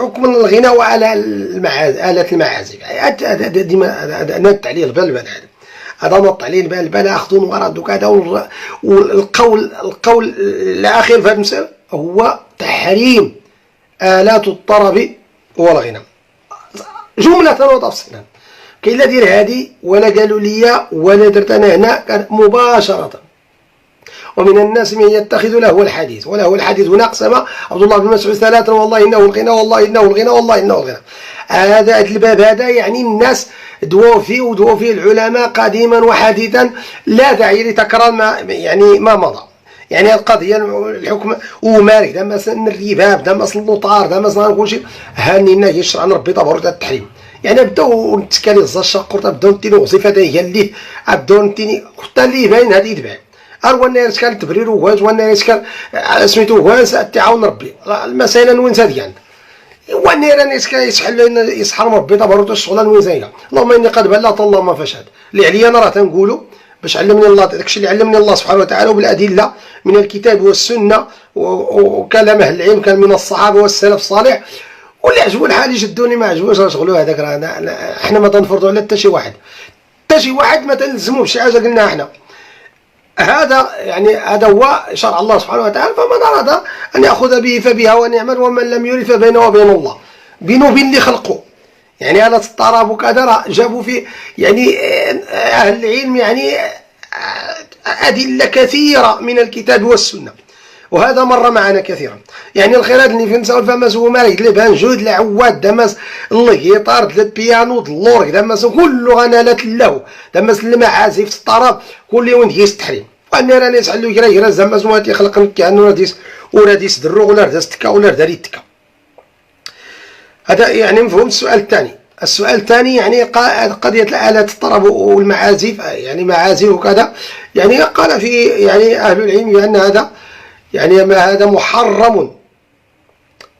حكم الغناء وعلى آلة المعازف. هذا التعليل بالبال، هذا نط عليه البال أخذ ورد كذا. القول الأخير في هذا المسألة هو تحريم آلات الطرب والغناء جملة وتفصيلا. كاين لا دير هادي ولا قالوا لي ولا درت أنا هنا مباشرة. ومن الناس من يتخذ له الحديث وله الحديث. هنا أقسم عبد الله بن مسعود ثلاثا والله إنه الغنى والله إنه الغنى والله إنه الغنى. هذا الباب هذا يعني الناس دواو فيه العلماء قديما وحديثا، لا داعي لتكرار ما مضى. يعني القضية الحكم ومارك دا مثلا الرباب دا مثلا اللوطار دا مثلا كل شيء هانينا يشرع عن ربي تبارك التحريم. يعني بداو نتكالي الزشاق بداو نتيني وظيفة هي اللي بداو نتيني حتى اللي باين هذه يتبان. أروى يشكال تبرير وهاز وانا يشكال سميتو وهاز التعاون ربي المسائل وين زاديان وانا راني يسحل يسحر ربي تبارك الشغلان وين زايله. اللهم اني قد بلغت اللهم فاشهد. اللي عليا انا راه تنقولوا باش علمني الله داكشي اللي علمني الله سبحانه وتعالى وبالادله من الكتاب والسنه وكلام اهل العلم كان من الصحابه والسلف الصالح. واللي عجبو الحال يشدوني ما عجبوش شغلوا هذاك راه احنا ما تنفرضوا على حتى شي واحد. حتى شي واحد ما تلزموه بشي حاجه قلناها احنا. هذا هو شرع الله سبحانه وتعالى. فمن أراد أن يأخذ به فبها ونعمل ومن لم يرد فبينه وبين الله. بينه وبين اللي خلقه. يعني آلة الطرب وكذا جابوا في يعني أهل العلم يعني أدلة كثيرة من الكتاب والسنة. وهذا مر معنا كثيرا. يعني الخيرات اللي في نساء الفمس هو مالك البانجود العواد دمس الجيتار البيانو اللورك دمس كل غنالات له دمس المعازف الطرب كل وين يستحرم. وانا راني يسحلو يقرا دمس ما تيخلق كانه وراديس درو ولا داس تكا ولا داري تكا. هذا يعني مفهوم. السؤال الثاني يعني قضية الآلات الطرب والمعازف يعني معازف وكذا. يعني قال في يعني أهل العلم بأن هذا يعني ما هذا محرم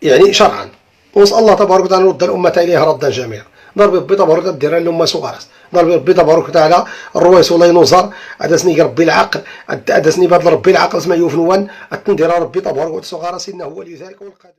يعني شرعا. ونسأل الله تبارك وتعالى يرد الأمة إليها ردا جميعا. ضرب ربي تبارك وتعالى دير الأمة سوغارس. ضرب ربي تبارك وتعالى الرويس ولا ينوزر أدسني ربي العقل أدسني بدل ربي العقل اسمه يوفنوان أتندير ربي تبارك وتعالى سوغارس إنه هو لذلك والقادر.